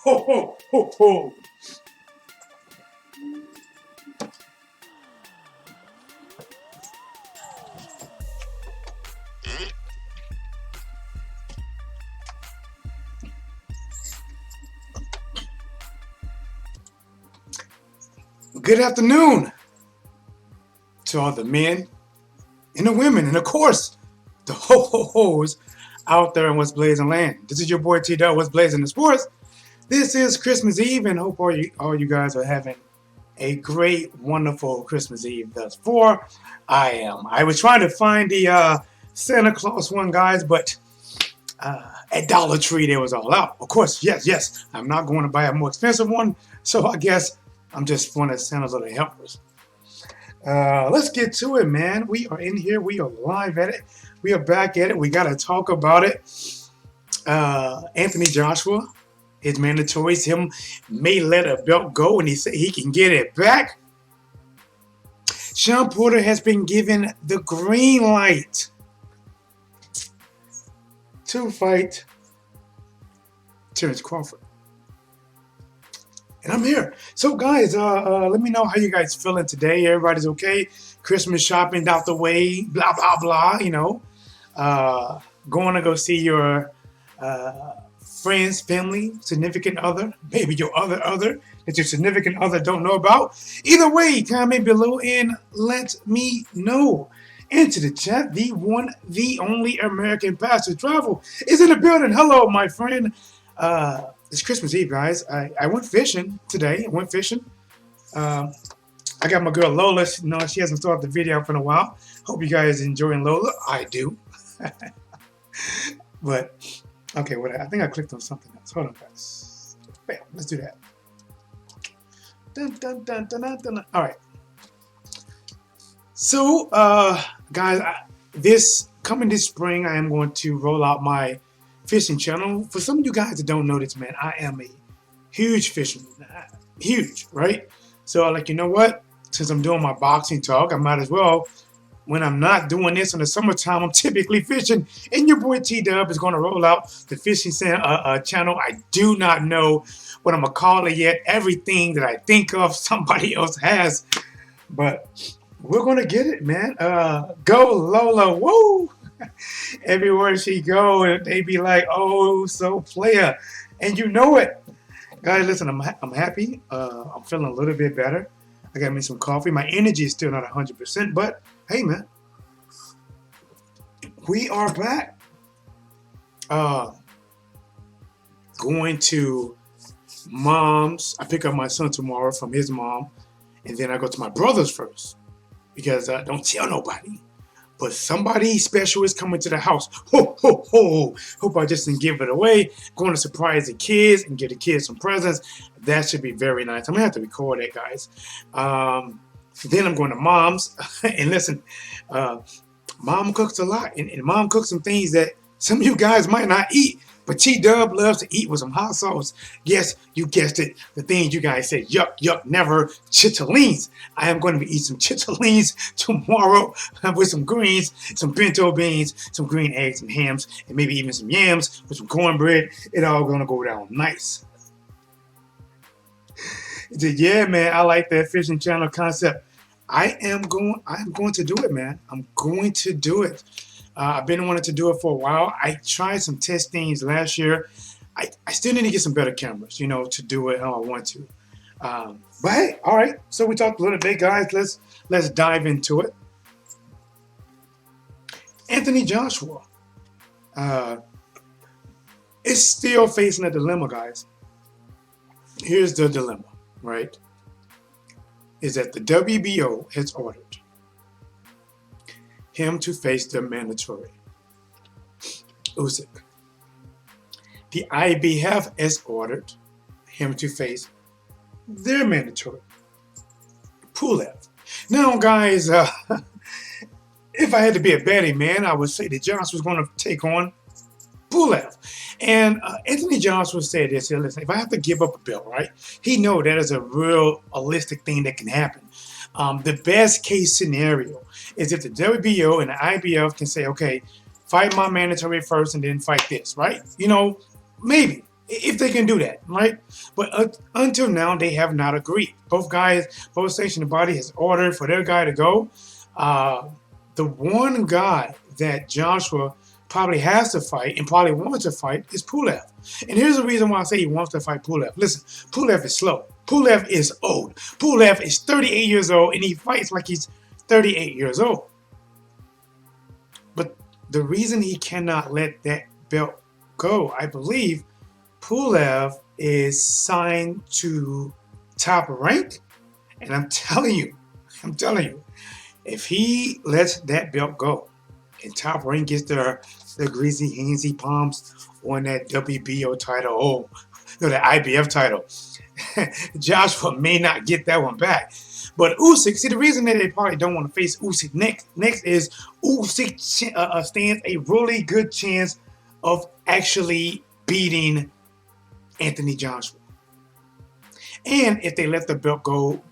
Ho, ho, ho, ho. Good afternoon to all the men and the women, and of course, the ho-ho-hos out there in What's Blazing land. This is your boy T-Dub, What's Blazing the Sports. This is Christmas Eve, and hope all you guys are having a great, wonderful Christmas Eve thus far. I am. I was trying to find the Santa Claus one, guys, but at Dollar Tree they was all out. Of course, yes. I'm not going to buy a more expensive one, so I guess I'm just one of Santa's little helpers. Let's get to it, man. We are in here. We are live at it. We are back at it. We got to talk about it. Anthony Joshua. It's mandatory. Him may let a belt go and he said he can get it back. Shawn Porter has been given the green light to fight Terrence Crawford. And I'm here. So guys, let me know how you guys feeling today. Everybody's okay? Christmas shopping out the way, blah, blah, blah, you know. Going to go see your friends, family, significant other, maybe your other that your significant other don't know about. Either way, comment below and let me know. Into the chat, the one, the only American pass to travel is in the building. Hello, my friend. It's Christmas Eve, guys. I went fishing today. I went fishing. I got my girl Lola. She hasn't started the video for a while. Hope you guys enjoying Lola. I do. But okay, I think I clicked on something else. Hold on, guys. Bam, let's do that. Dun, dun, dun, dun, dun, dun. All right. So, guys, this spring, I am going to roll out my fishing channel. For some of you guys that don't know this, man, I am a huge fisherman. Huge, right? So, like, you know what? Since I'm doing my boxing talk, I might as well. When I'm not doing this in the summertime, I'm typically fishing. And your boy T-Dub is going to roll out the fishing channel. I do not know what I'm going to call it yet. Everything that I think of, somebody else has. But we're going to get it, man. Go, Lola. Woo! Everywhere she go, they be like, oh, so player. And you know it. Guys, listen, I'm happy. I'm feeling a little bit better. I got me some coffee. My energy is still not 100%, but hey, man, we are back. Going to mom's. I pick up my son tomorrow from his mom, and then I go to my brother's first because don't tell nobody. But somebody special is coming to the house. Ho, ho, ho. Hope I just didn't give it away. Going to surprise the kids and give the kids some presents. That should be very nice. I'm going to have to record that, guys. Then I'm going to mom's. And listen, mom cooks a lot. And mom cooks some things that some of you guys might not eat. But T-Dub loves to eat with some hot sauce. Yes, you guessed it. The things you guys said, yuck, yuck, never, chitterlings. I am going to be eating some chitterlings tomorrow with some greens, some pinto beans, some green eggs, some hams, and maybe even some yams with some cornbread. It all going to go down nice. He said, yeah, man, I like that fishing channel concept. I'm going to do it, man. I'm going to do it. I've been wanting to do it for a while. I tried some test things last year. I still need to get some better cameras, to do it how I want to. But hey, all right. So we talked a little bit, guys. Let's dive into it. Anthony Joshua is still facing a dilemma, guys. Here's the dilemma, right? Is that the WBO has ordered him to face the mandatory Usyk. The IBF has ordered him to face their mandatory Pulev. Now, guys, if I had to be a betting man, I would say that Josh was going to take on Pulev. And Anthony Joshua said this, listen, if I have to give up a belt, right, he knows that is a realistic thing that can happen. The best case scenario is if the WBO and the IBF can say, okay, fight my mandatory first and then fight this, right? Maybe, if they can do that, right? But until now, they have not agreed. Both sanctioning body has ordered for their guy to go. The one guy that Joshua probably has to fight and probably wants to fight is Pulev. And here's the reason why I say he wants to fight Pulev. Listen, Pulev is slow. Pulev is old. Pulev is 38 years old, and he fights like he's 38 years old. But the reason he cannot let that belt go, I believe, Pulev is signed to Top Rank, and I'm telling you, if he lets that belt go, and Top Rank gets their greasy, handsy palms on that WBO title, the IBF title, Joshua may not get that one back. But Usyk, see, the reason that they probably don't want to face Usyk next is Usyk stands a really good chance of actually beating Anthony Joshua. And if they let the belt go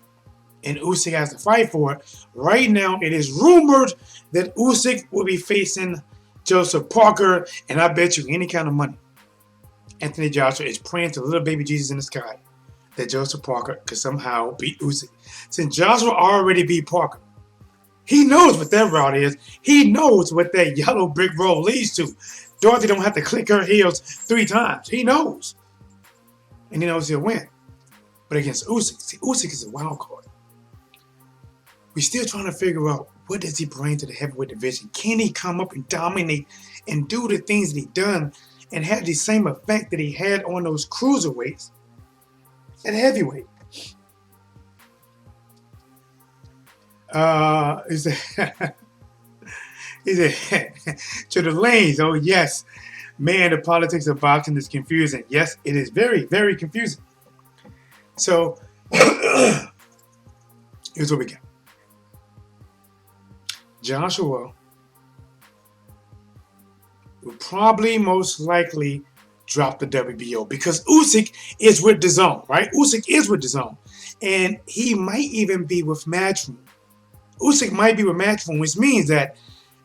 and Usyk has to fight for it, right now it is rumored that Usyk will be facing Joseph Parker, and I bet you any kind of money, Anthony Joshua is praying to little baby Jesus in the sky that Joseph Parker could somehow beat Usyk. Since Joshua already beat Parker, he knows what that route is. He knows what that yellow brick road leads to. Dorothy don't have to click her heels 3 times. He knows. And he knows he'll win. But against Usyk, see, Usyk is a wild card. We're still trying to figure out what does he bring to the heavyweight division. Can he come up and dominate and do the things that he done and have the same effect that he had on those cruiserweights at heavyweight? He said, to the lanes, oh yes, man, the politics of boxing is confusing. Yes, it is very, very confusing. So, here's what we got. Joshua will probably most likely drop the WBO because Usyk is with the zone, right? Usyk is with the zone. And he might even be with Matchroom. Usyk might be with Matchroom, which means that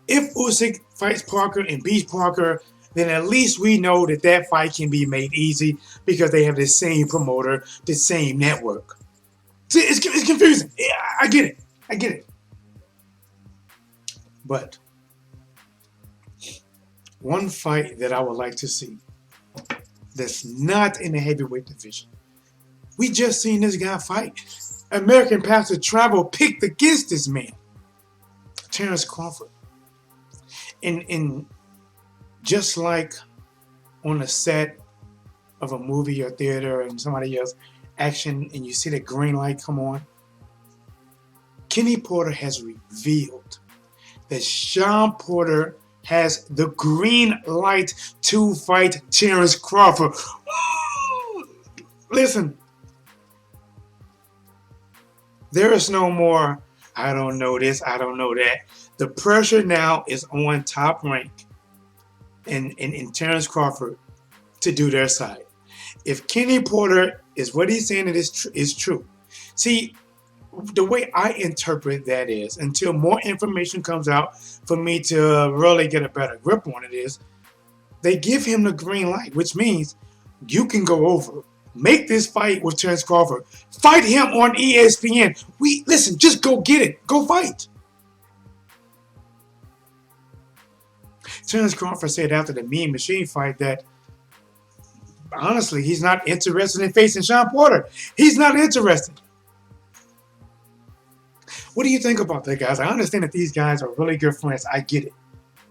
if Usyk fights Parker and beats Parker, then at least we know that that fight can be made easy because they have the same promoter, the same network. See, it's confusing. Yeah, I get it. But one fight that I would like to see that's not in the heavyweight division. We just seen this guy fight. American Pastor Travel picked against this man, Terrence Crawford. And just like on a set of a movie or theater and somebody else action and you see the green light come on, Kenny Porter has revealed that Shawn Porter has the green light to fight Terrence Crawford. Listen, there is no more, I don't know this, I don't know that. The pressure now is on Top Rank and Terrence Crawford to do their side. If Kenny Porter is what he's saying, it is true. See, the way I interpret that is, until more information comes out for me to really get a better grip on it, is they give him the green light, which means you can go over, make this fight with Terence Crawford, fight him on ESPN. Listen, just go get it, go fight. Terence Crawford said after the Mean Machine fight that honestly he's not interested in facing Shawn Porter. He's not interested. What do you think about that, guys? I understand that these guys are really good friends. I get it.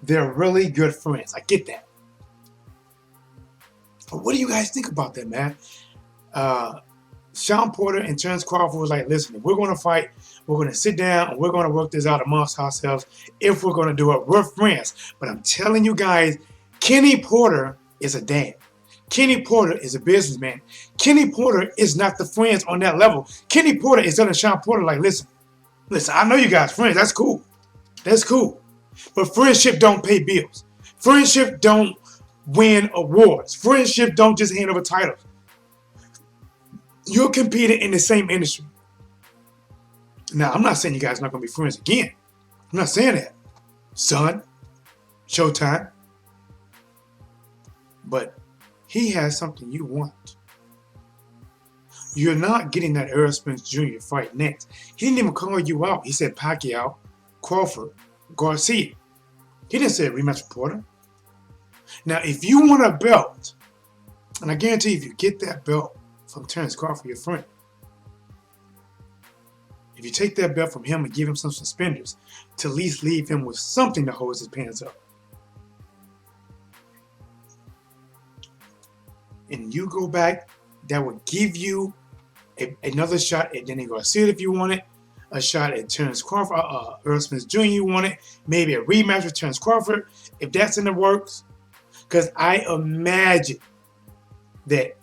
They're really good friends. I get that. But what do you guys think about that, man? Shawn Porter and Terence Crawford was like, listen, if we're going to fight, we're going to sit down and we're going to work this out amongst ourselves. If we're going to do it, we're friends. But I'm telling you guys, Kenny Porter is a dad. Kenny Porter is a businessman. Kenny Porter is not the friends on that level. Kenny Porter is telling Shawn Porter like, listen, I know you guys friends. That's cool. That's cool. But friendship don't pay bills. Friendship don't win awards. Friendship don't just hand over titles. You're competing in the same industry. Now, I'm not saying you guys are not going to be friends again. I'm not saying that. Son, Showtime. But he has something you want. You're not getting that Errol Spence Jr. fight next. He didn't even call you out. He said Pacquiao, Crawford, Garcia. He didn't say a rematch with Porter. Now, if you want a belt, and I guarantee if you get that belt from Terence Crawford, your friend, if you take that belt from him and give him some suspenders, to at least leave him with something to hold his pants up, and you go back, that would give you another shot at Danny Garcia if you want it, a shot at Terence Crawford, Errol Spence Jr. you want it, maybe a rematch with Terence Crawford, if that's in the works. Because I imagine that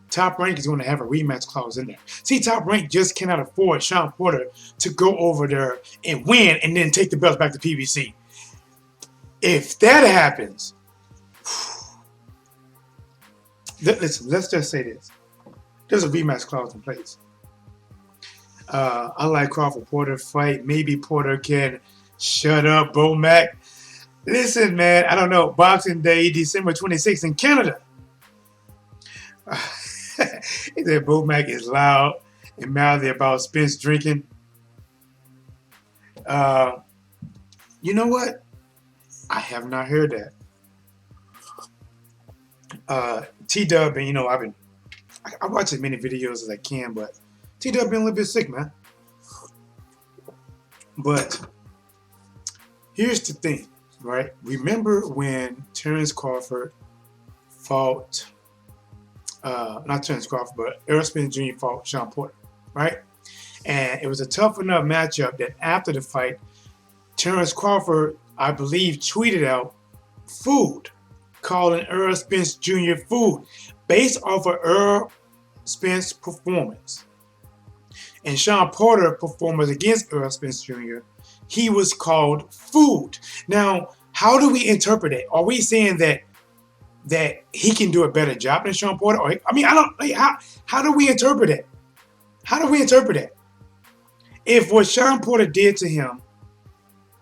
Top Rank is going to have a rematch clause in there. See, Top Rank just cannot afford Shawn Porter to go over there and win and then take the belts back to PBC. If that happens, listen, let's just say this. There's a rematch clause in place. Unlike Crawford Porter fight, maybe Porter can shut up Bo Mack. Listen, man, I don't know. Boxing Day, December 26th in Canada. He said Bo Mack is loud and mouthy about Spence drinking. You know what? I have not heard that. T-Dub, and I watch as many videos as I can, but T-Dub been a little bit sick, man. But here's the thing, right? Remember when Terence Crawford fought, not Terence Crawford, but Errol Spence Jr. fought Shawn Porter, right? And it was a tough enough matchup that after the fight, Terence Crawford, I believe, tweeted out food, calling Errol Spence Jr. food, based off of Errol Spence performance. And Shawn Porter performance against Errol Spence Jr., he was called food. Now, how do we interpret it? Are we saying that he can do a better job than Shawn Porter? How do we interpret it? How do we interpret it? If what Shawn Porter did to him,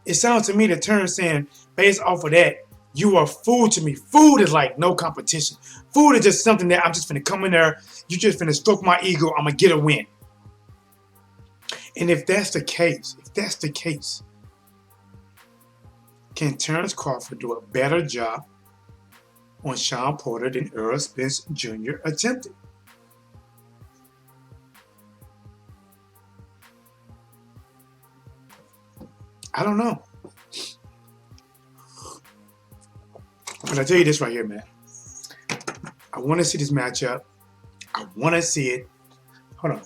it sounds to me that Terence saying, based off of that, you are food to me. Food is like no competition. Food is just something that I'm just finna come in there. You just finna stroke my ego. I'm gonna get a win. And if that's the case, can Terence Crawford do a better job on Shawn Porter than Errol Spence Jr. attempted? I don't know. But I tell you this right here, man. I want to see this matchup. I want to see it. Hold on.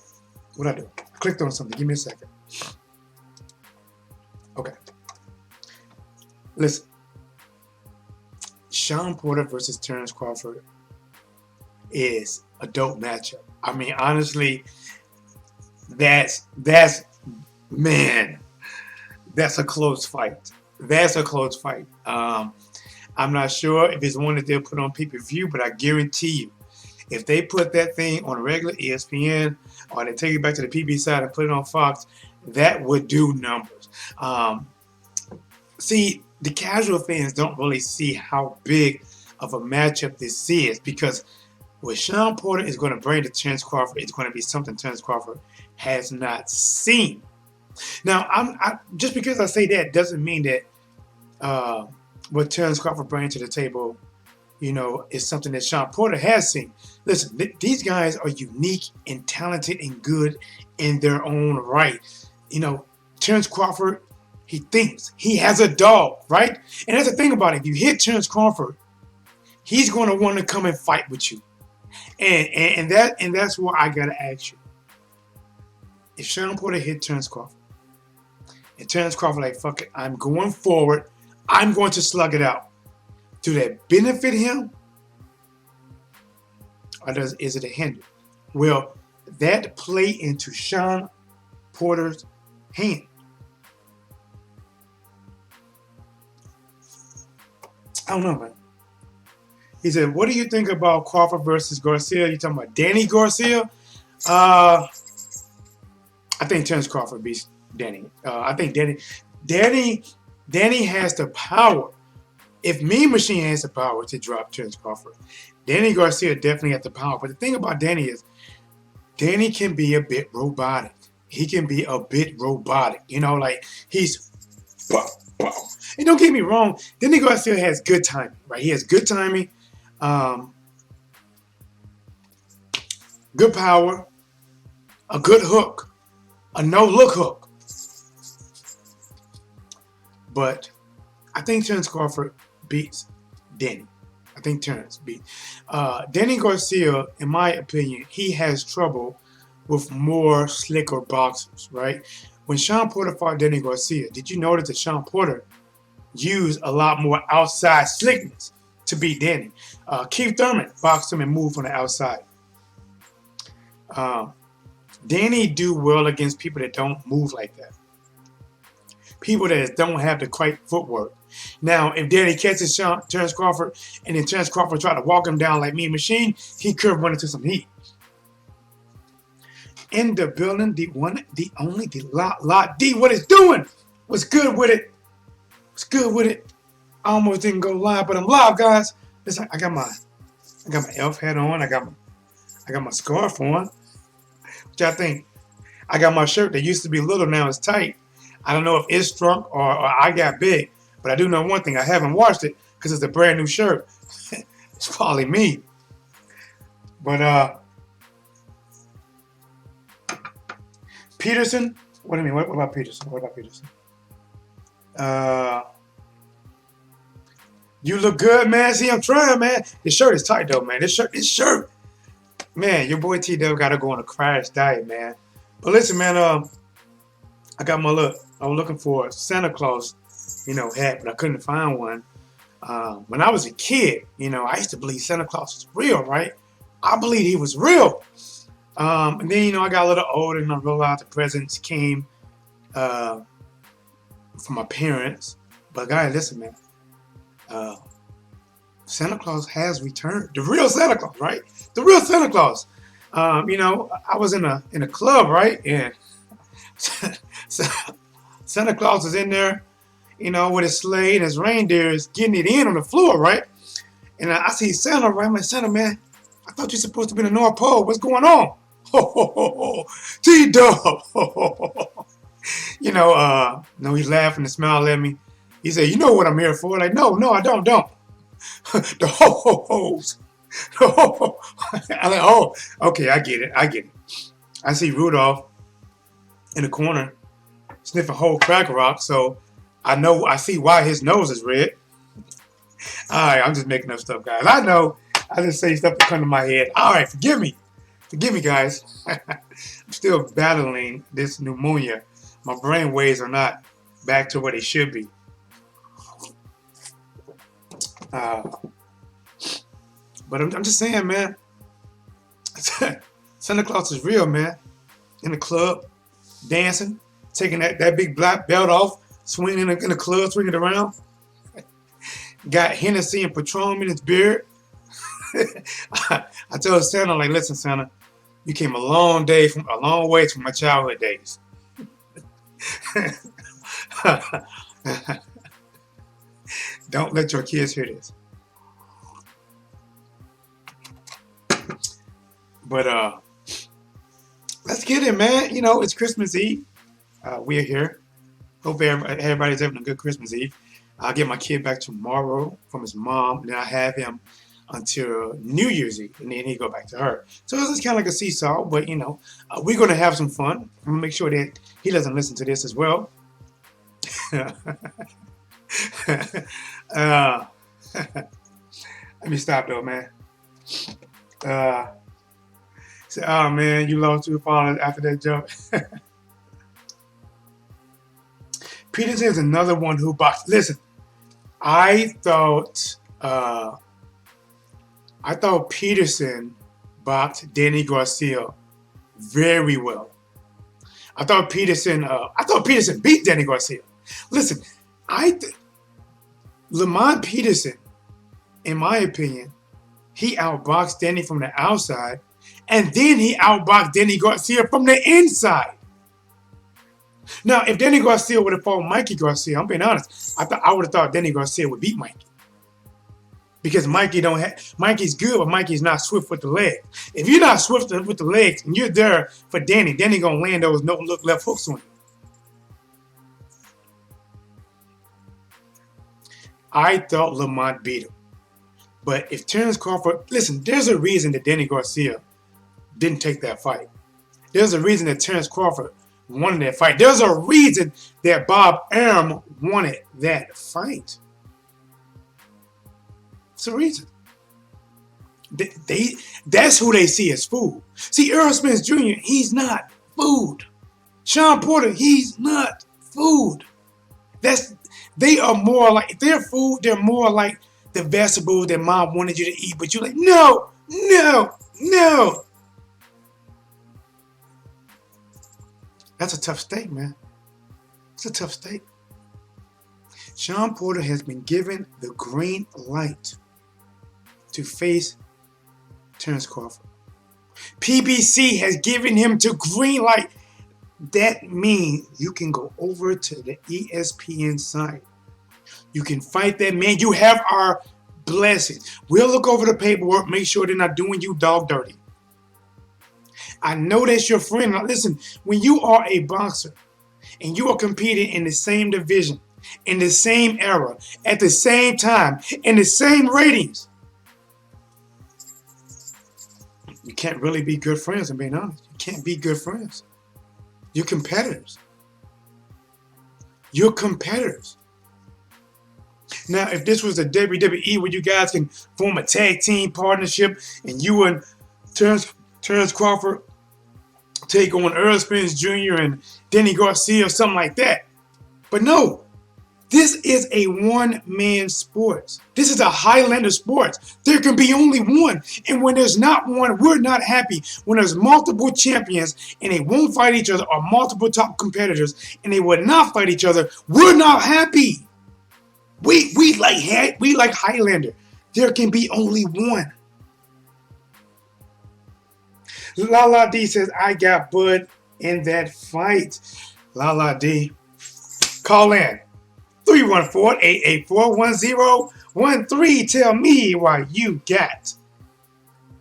What'd I do? I clicked on something. Give me a second. Okay. Listen. Shawn Porter versus Terence Crawford is a dope matchup. I mean, honestly, that's man, that's a close fight. That's a close fight. I'm not sure if it's one that they'll put on pay-per-view, but I guarantee you, if they put that thing on regular ESPN or they take it back to the PB side and put it on Fox, that would do numbers. See, the casual fans don't really see how big of a matchup this is because what Shawn Porter is going to bring to Terence Crawford is going to be something Terence Crawford has not seen. Now, just because I say that doesn't mean that what Terence Crawford brings to the table, is something that Shawn Porter has seen. Listen, these guys are unique and talented and good in their own right. Terence Crawford, he thinks. He has a dog, right? And that's the thing about it. If you hit Terence Crawford, he's going to want to come and fight with you. And that's why I got to ask you. If Shawn Porter hit Terence Crawford, and Terence Crawford like, fuck it, I'm going forward, I'm going to slug it out. Do that benefit him? Or is it a hinder? Will that play into Shawn Porter's hand? I don't know, man. He said, what do you think about Crawford versus Garcia? You talking about Danny Garcia? I think Terence Crawford beats Danny. I think Danny has the power. If Mean Machine has the power to drop Terence Crawford, Danny Garcia definitely has the power. But the thing about Danny is, Danny can be a bit robotic. He can be a bit robotic. Like he's, and don't get me wrong, Danny Garcia has good timing, right? He has good timing, good power, a good hook, a no-look hook. But I think Terence Crawford beats Danny. I think Terence beats. Danny Garcia, in my opinion, he has trouble with more slicker boxers, right? When Shawn Porter fought Danny Garcia, did you notice that Shawn Porter used a lot more outside slickness to beat Danny? Keith Thurman boxed him and moved from the outside. Danny do well against people that don't move like that. People that don't have the quite footwork. Now, if Danny catches Terence Crawford and then Terence Crawford try to walk him down like Mean Machine, he could run into some heat. In the building, the one, the only, the lot D, what it's doing? What's good with it? What's good with it? I almost didn't go live, but I'm live, guys. Listen, I got my elf hat on. I got my scarf on. Which I think, I got my shirt that used to be little, now it's tight. I don't know if it's shrunk or I got big, but I do know one thing. I haven't washed it because it's a brand new shirt. It's probably me. But Peterson, what do you mean? What about Peterson? You look good, man. See, I'm trying, man. This shirt is tight though, man. This shirt. Man, your boy T-Dub got to go on a crash diet, man. But listen, man, I got my look. I was looking for a Santa Claus, hat, but I couldn't find one. When I was a kid, I used to believe Santa Claus was real, right? I believed he was real. And then, I got a little older and I realized the presents came from my parents. But guys, listen, man. Santa Claus has returned. The real Santa Claus, right? The real Santa Claus. I was in a club, right? And Santa Claus is in there, with his sleigh and his reindeers getting it in on the floor, right? And I see Santa, right? I'm like, Santa, man, I thought you're supposed to be in the North Pole. What's going on? Ho, ho, ho, ho. T-Dub. No, he's laughing and smiling at me. He said, you know what I'm here for? Like, no, I don't. The ho-ho-hos. I'm like, oh, okay, I get it. I see Rudolph in the corner sniffing whole Cracker Rock, so I see why his nose is red. All right, I'm just making up stuff, guys. I know. I just say stuff that come to my head. All right, forgive me, guys. I'm still battling this pneumonia. My brain waves are not back to where they should be. But I'm just saying, man. Santa Claus is real, man. In the club, dancing, taking that big black belt off, swinging in the club, swinging it around. got Hennessy and Patron in his beard. I told Santa, like, listen, Santa, you came a long way from my childhood days. Don't let your kids hear this. But let's get it, man. You know, it's Christmas Eve. We're here. Hope everybody's having a good Christmas Eve. I'll get my kid back tomorrow from his mom, and then I have him until New Year's Eve, and then he go back to her. So it's kind of like a seesaw, but you know, we're gonna have some fun. I'm gonna make sure that he doesn't listen to this as well. Let me stop though, man. Say, oh man, you lost 2 followers after that joke. Peterson is another one who boxed. Listen, I thought Peterson boxed Danny Garcia very well. I thought Peterson beat Danny Garcia. Listen, Lamont Peterson, in my opinion, he outboxed Danny from the outside, and then he outboxed Danny Garcia from the inside. Now, if Danny Garcia would have fought Mikey Garcia, I'm being honest, I would have thought Danny Garcia would beat Mikey. Because Mikey's good, but Mikey's not swift with the legs. If you're not swift with the legs and you're there for Danny gonna land those no-look left hooks on you. I thought Lamont beat him. But if Terence Crawford, listen, there's a reason that Danny Garcia didn't take that fight. There's a reason that Terence Crawford wanted that fight. There's a reason that Bob Arum wanted that fight. It's a reason. That's who they see as food. See, Earl Spence Jr., he's not food. Shawn Porter, he's not food. They are more like, if they're food, they're more like the vegetables that mom wanted you to eat, but you're like, no. That's a tough steak, man. It's a tough steak. Shawn Porter has been given the green light to face Terence Crawford. PBC has given him the green light. That means you can go over to the ESPN side. You can fight that man. You have our blessing. We'll look over the paperwork, make sure they're not doing you dog dirty. I know that's your friend. Now listen, when you are a boxer and you are competing in the same division, in the same era, at the same time, in the same ratings, you can't really be good friends, I'm being honest. You can't be good friends. You're competitors. You're competitors. Now, if this was a WWE where you guys can form a tag team partnership and you and Terence Crawford take on Earl Spence Jr. and Danny Garcia or something like that. But no, this is a one-man sport. This is a Highlander sport. There can be only one. And when there's not one, we're not happy. When there's multiple champions and they won't fight each other, or multiple top competitors and they will not fight each other, we're not happy. We like Highlander. There can be only one. Lala D says, I got Bud in that fight. Lala D, call in. 314-884-1013. Tell me why you got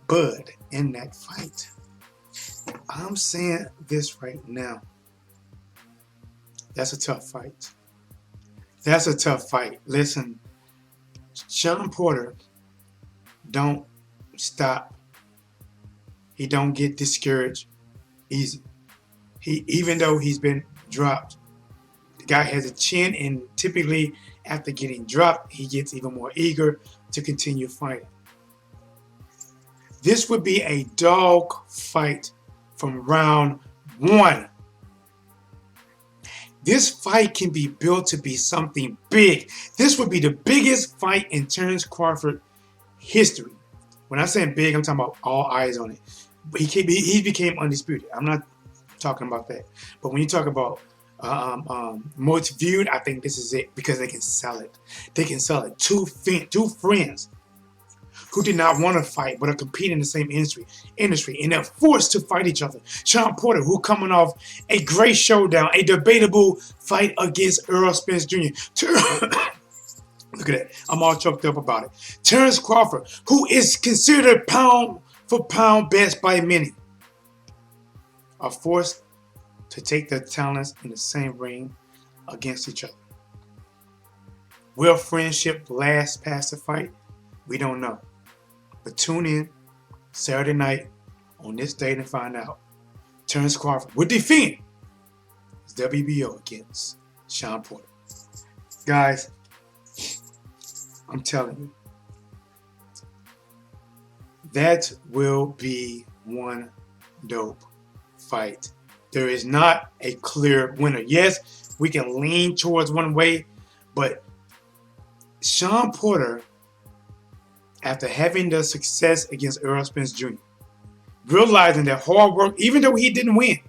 Bud in that fight. I'm saying this right now. That's a tough fight. That's a tough fight. Listen, Shawn Porter don't stop. He don't get discouraged easy. Even though he's been dropped, the guy has a chin, and typically after getting dropped, he gets even more eager to continue fighting. This would be a dog fight from round one. This fight can be built to be something big. This would be the biggest fight in Terence Crawford history. When I say big, I'm talking about all eyes on it. But he became undisputed. I'm not talking about that. But when you talk about most viewed. I think this is it because they can sell it. They can sell it. Two friends who did not want to fight but are competing in the same industry, and they're forced to fight each other. Shawn Porter, who coming off a great showdown, a debatable fight against Earl Spence Jr. Look at that. I'm all choked up about it. Terrence Crawford, who is considered pound for pound best by many, are forced to take their talents in the same ring against each other. Will friendship last past the fight? We don't know. But tune in Saturday night on this date and find out. Terrence Crawford will defend his WBO against Shawn Porter. Guys, I'm telling you, that will be one dope fight. There is not a clear winner. Yes, we can lean towards one way, but Shawn Porter, after having the success against Earl Spence Jr., realizing that hard work, even though he didn't win,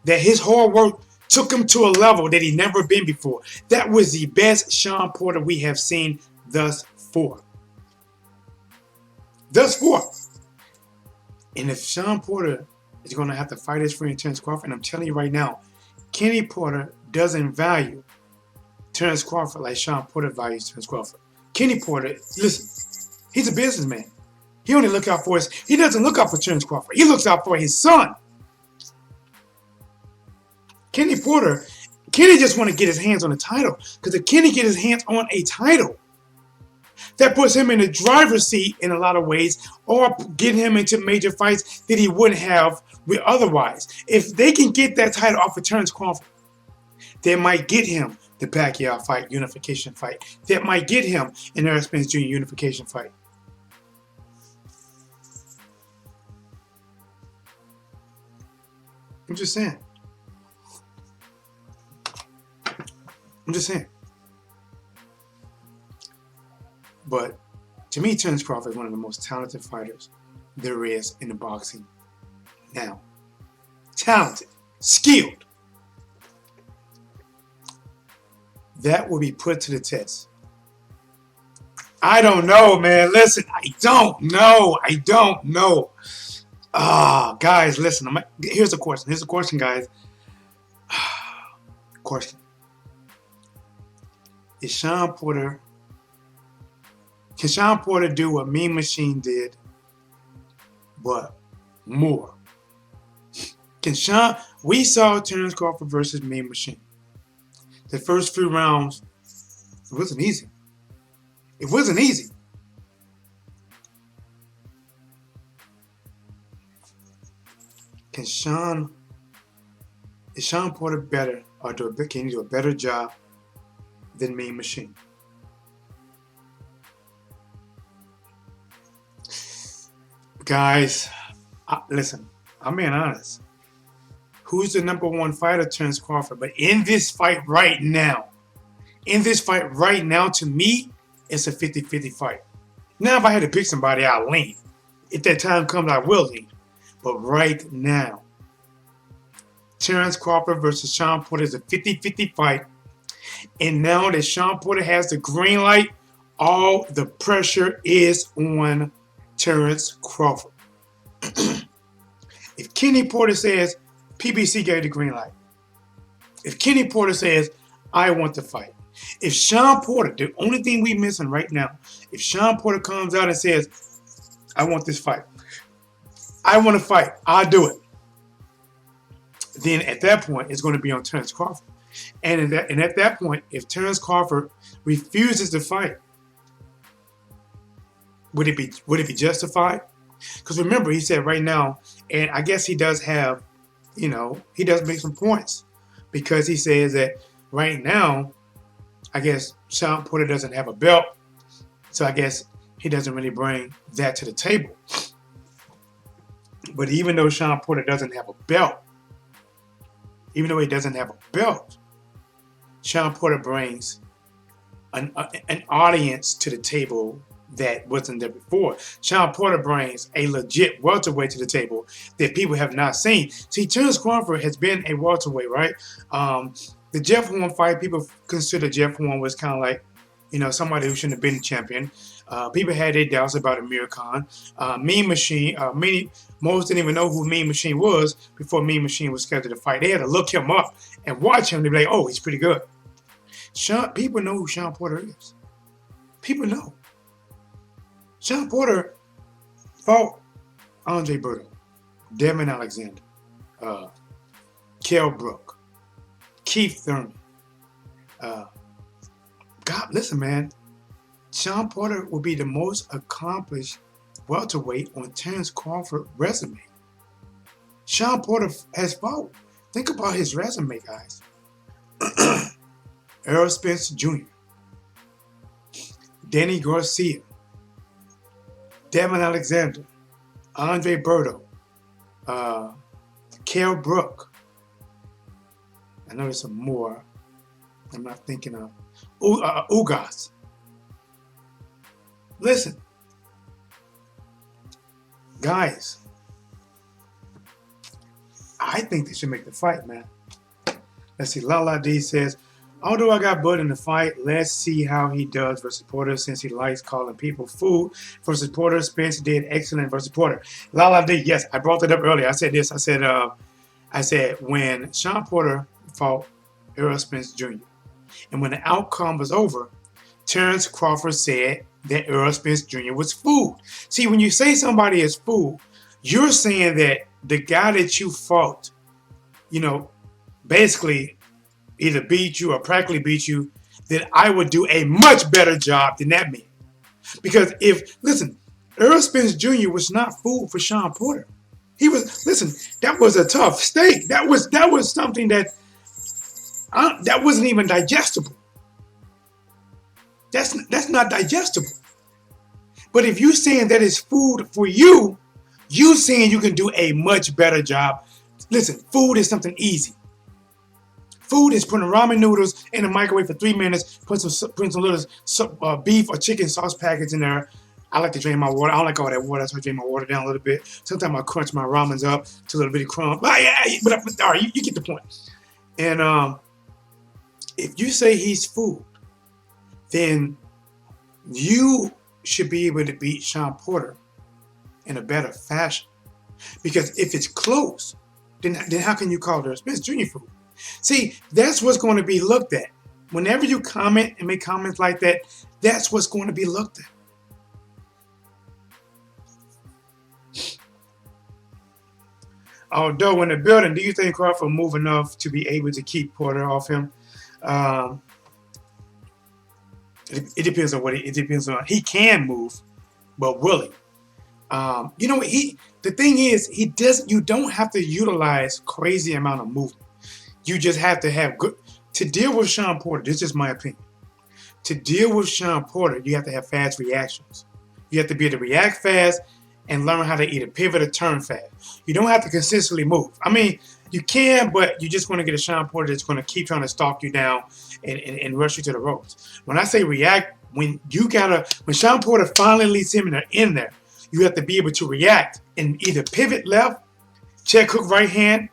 that his hard work took him to a level that he'd never been before. That was the best Shawn Porter we have seen thus far. And if Shawn Porter is going to have to fight his friend Terrence Crawford, and I'm telling you right now, Kenny Porter doesn't value Terrence Crawford like Shawn Porter values Terrence Crawford. Kenny Porter, listen, he's a businessman. He doesn't look out for Terrence Crawford. He looks out for his son. Kenny just want to get his hands on a title. Because if Kenny get his hands on a title, that puts him in the driver's seat in a lot of ways, or get him into major fights that he wouldn't have with otherwise. If they can get that title off of Terrence Crawford, they might get him the Pacquiao fight, unification fight. That might get him an Errol Spence Jr. unification fight. I'm just saying. But to me, Terrence Crawford is one of the most talented fighters there is in the boxing now. Talented, skilled. That will be put to the test. I don't know, man. Listen, I don't know. Guys, listen. Here's a question, guys. Question. Can Shawn Porter do what Mean Machine did, but more? We saw Terrence Crawford versus Mean Machine. The first few rounds, it wasn't easy. Is Shawn Porter better, or can he do a better job than Mean Machine? Guys, listen, I'm being honest. Who's the number one fighter? Terrence Crawford. But in this fight right now, to me, it's a 50-50 fight. Now, if I had to pick somebody, I'll lean. If that time comes, I will lean. But right now, Terrence Crawford versus Shawn Porter is a 50-50 fight. And now that Shawn Porter has the green light, all the pressure is on Terrence Crawford. If Kenny Porter says, PBC gave the green light. If Kenny Porter says, I want to fight. If Shawn Porter, the only thing we're missing right now, if Shawn Porter comes out and says, I want this fight. I want to fight. I'll do it. Then at that point, it's going to be on Terrence Crawford. And at that point, if Terrence Crawford refuses to fight, would it be justified? Because remember, he said right now, and I guess he does have, he does make some points, because he says that right now, I guess Shawn Porter doesn't have a belt, so I guess he doesn't really bring that to the table. But even though Shawn Porter doesn't have a belt, Shawn Porter brings an audience to the table that wasn't there before. Shawn Porter brings a legit welterweight to the table that people have not seen. See, Terence Crawford has been a welterweight, right? The Jeff Horn fight, people consider Jeff Horn was kind of like, somebody who shouldn't have been the champion. People had their doubts about Amir Khan. Mean Machine, most didn't even know who Mean Machine was before Mean Machine was scheduled to fight. They had to look him up and watch him. They'd be like, oh, he's pretty good. People know who Shawn Porter is. People know. Shawn Porter fought Andre Berto, Devin Alexander, Kell Brook, Keith Thurman. God, listen, man. Shawn Porter will be the most accomplished welterweight on Terence Crawford's resume. Shawn Porter has fought. Think about his resume, guys. Errol Spence Jr., Danny Garcia, Devin Alexander, Andre Berto, Kell Brook. I know there's some more I'm not thinking of. Ugas. Listen, guys, I think they should make the fight, man. Let's see. Lala D says, although I got Bud in the fight, let's see how he does versus Porter since he likes calling people food versus Porter. Spence did excellent versus Porter. Lala D, yes, I brought it up earlier. I said this. I said when Shawn Porter fought Errol Spence Jr. and when the outcome was over, Terence Crawford said that Errol Spence Jr. was food. See, when you say somebody is food, you're saying that the guy that you fought, basically either beat you or practically beat you, that I would do a much better job than that man. Because Errol Spence Jr. was not food for Shawn Porter. That was a tough steak. That was something that wasn't even digestible. That's not digestible. But if you're saying that it's food for you, you saying you can do a much better job. Listen, food is something easy. Food is putting ramen noodles in the microwave for 3 minutes, put some little beef or chicken sauce packets in there. I like to drain my water. I don't like all that water, so I drain my water down a little bit. Sometimes I crunch my ramens up to a little bit of crumb. But all right, you get the point. And if you say he's food, then you should be able to beat Shawn Porter in a better fashion. Because if it's close, then how can you call Errol Spence Jr. food? See, that's what's going to be looked at. Whenever you comment and make comments like that, that's what's going to be looked at. Although in the building, do you think Crawford will move enough to be able to keep Porter off him? It depends on it depends on. He can move, but will he? The thing is, you don't have to utilize crazy amount of movement. You just have to have to deal with Shawn Porter. This is my opinion. To deal with Shawn Porter, you have to have fast reactions. You have to be able to react fast and learn how to either pivot or turn fast. You don't have to consistently move. I mean, you can, but you just want to get a Shawn Porter that's going to keep trying to stalk you down and rush you to the ropes. When I say react, when Shawn Porter finally leads him in there, you have to be able to react and either pivot left, check hook right hand,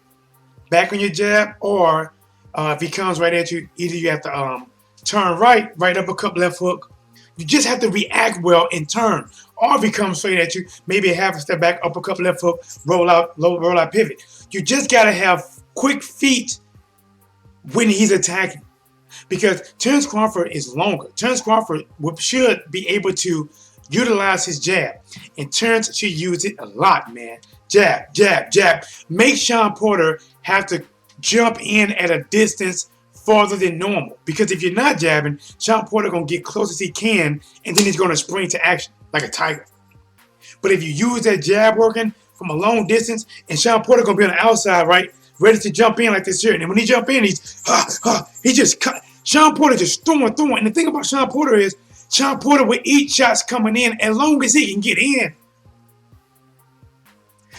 back on your jab, or if he comes right at you, either you have to turn right uppercut, left hook. You just have to react well and turn. Or if he comes straight at you, maybe a half a step back, uppercut, left hook, roll out, pivot. You just got to have quick feet when he's attacking. Because Terence Crawford is longer. Terence Crawford should be able to utilize his jab. And Terence should use it a lot, man. Jab, jab, jab. Make Shawn Porter have to jump in at a distance farther than normal. Because if you're not jabbing, Shawn Porter going to get close as he can, and then he's going to spring to action like a tiger. But if you use that jab working from a long distance, and Shawn Porter going to be on the outside, right, ready to jump in like this here. And when he jump in, he just cut. Shawn Porter just throwing. And the thing about Shawn Porter is, Shawn Porter will eat shots coming in as long as he can get in.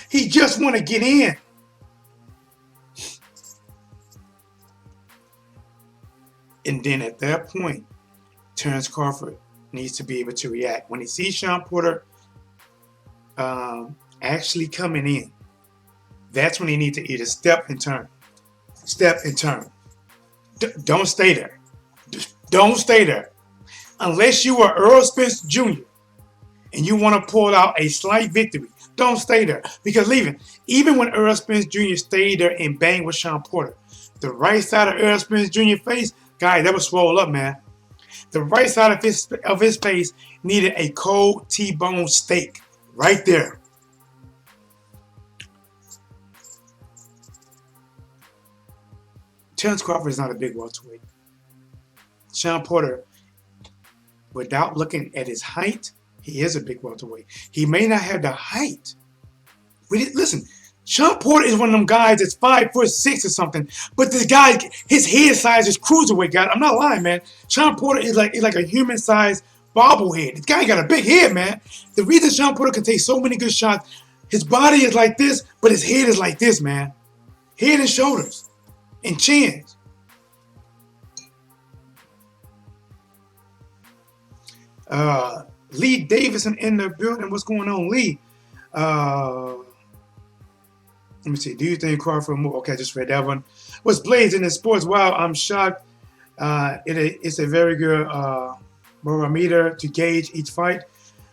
He just want to get in. And then at that point, Terence Crawford needs to be able to react. When he sees Shawn Porter actually coming in, that's when he needs to either step and turn. Step and turn. Don't stay there. Don't stay there. Unless you are Earl Spence Jr. and you want to pull out a slight victory, don't stay there. Because even when Earl Spence Jr. stayed there and banged with Shawn Porter, the right side of Earl Spence Jr.'s face, guys, that was swole up, man. The right side of his face needed a cold T-bone steak right there. Terence Crawford is not a big welterweight. Shawn Porter, without looking at his height, he is a big welterweight. He may not have the height. Listen, Shawn Porter is one of them guys that's 5'6" or something. But this guy, his head size is cruiserweight, guy. I'm not lying, man. Shawn Porter is like a human-sized bobblehead. This guy got a big head, man. The reason Shawn Porter can take so many good shots, his body is like this, but his head is like this, man. Head and shoulders and chins. Lee Davison in the building. What's going on, Lee? Let me see. Do you think Crawford move? Okay, I just read that one. What's blazing in sports? Wow, I'm shocked. It's a very good barometer to gauge each fight.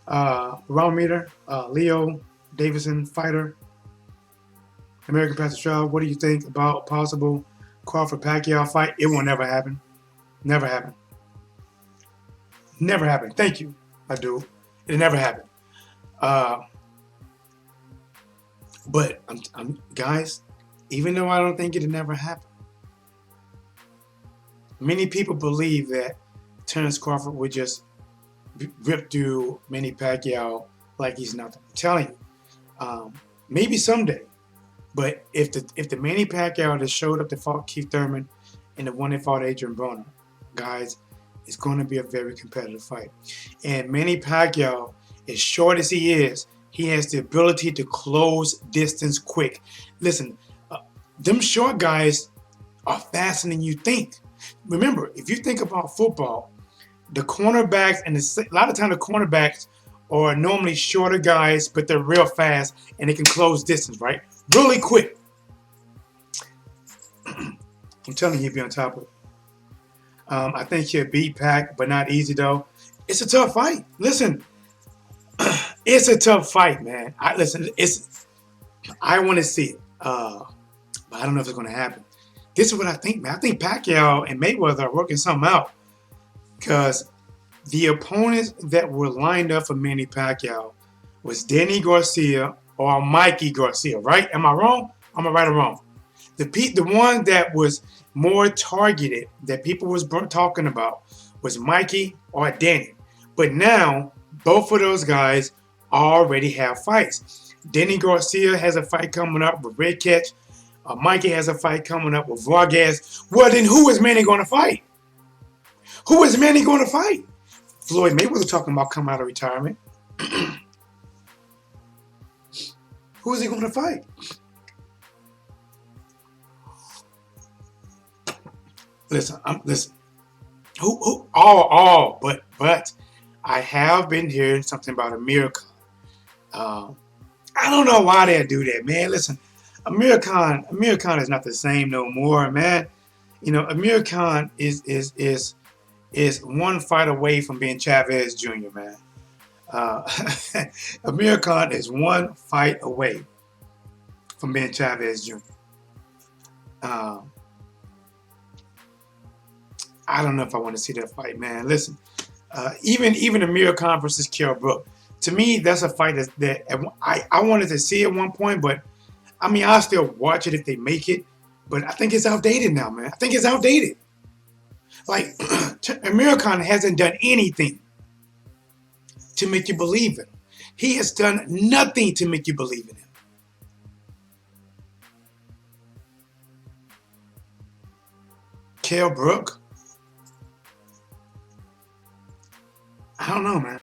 Barometer. Leo Davison, fighter. American Pastor Shaw. What do you think about a possible Crawford-Pacquiao fight? It will never happen. Never happen. Never happen. Thank you. I do. It never happened. But guys, even though I don't think it'll never happen, many people believe that Terence Crawford would just rip through Manny Pacquiao like he's nothing. I'm telling you, maybe someday. But if the Manny Pacquiao that showed up to fought Keith Thurman and the one that fought Adrian Broner, guys, it's going to be a very competitive fight. And Manny Pacquiao, as short as he is, he has the ability to close distance quick. Listen, them short guys are faster than you think. Remember, if you think about football, the cornerbacks, and a lot of times the cornerbacks are normally shorter guys, but they're real fast and they can close distance, right? Really quick. I'm telling you, he'll be on top of it. I think he'll beat Pac, but not easy though. It's a tough fight. Listen, it's a tough fight, man. I want to see it, but I don't know if it's going to happen. This is what I think, man. I think Pacquiao and Mayweather are working something out because the opponents that were lined up for Manny Pacquiao was Danny Garcia or Mikey Garcia, right? Am I wrong? Am I right or wrong? The one that was more targeted that people was talking about was Mikey or Danny. But now, both of those guys already have fights. Danny Garcia has a fight coming up with Red Catch. Mikey has a fight coming up with Vargas. Well, then who is Manny going to fight? Who is Manny going to fight? Floyd Mayweather talking about coming out of retirement. Who is he going to fight? Listen, but I have been hearing something about Amir Khan. I don't know why they do that, man. Listen, Amir Khan is not the same no more, man. You know, Amir Khan is one fight away from being Chavez Jr., man. Amir Khan is one fight away from being Chavez Jr. I don't know if I want to see that fight, man. Listen, even Amir Khan versus Kell Brook, to me, that's a fight that I wanted to see at one point, but I mean, I'll still watch it if they make it, but I think it's outdated now, man. I think it's outdated. Like, Amir Khan hasn't done anything to make you believe in him. He has done nothing to make you believe in him. Kell Brook? I don't know, man.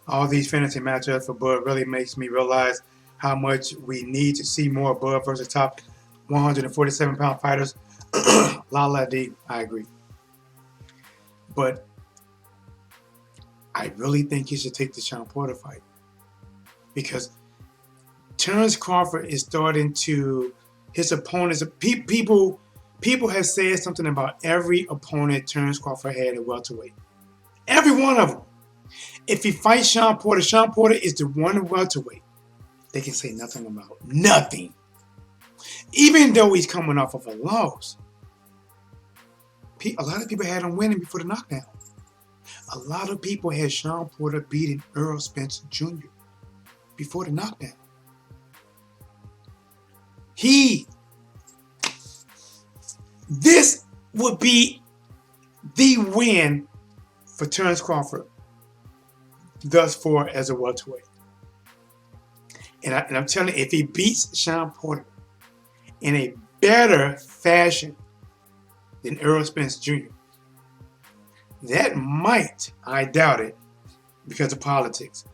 All these fantasy matchups for Bud really makes me realize how much we need to see more Bud versus top 147-pound fighters. La D, I agree. But I really think he should take the Shawn Porter fight because Terence Crawford is starting to his opponents. People have said something about every opponent Terence Crawford had at welterweight. Every one of them. If he fights Shawn Porter is the one welterweight they can say nothing about. Nothing. Even though he's coming off of a loss. A lot of people had him winning before the knockdown. A lot of people had Shawn Porter beating Errol Spence Jr. before the knockdown. This would be the win for Terence Crawford thus far as a welterweight. And I'm telling you, if he beats Shawn Porter in a better fashion than Errol Spence Jr., that might, I doubt it because of politics,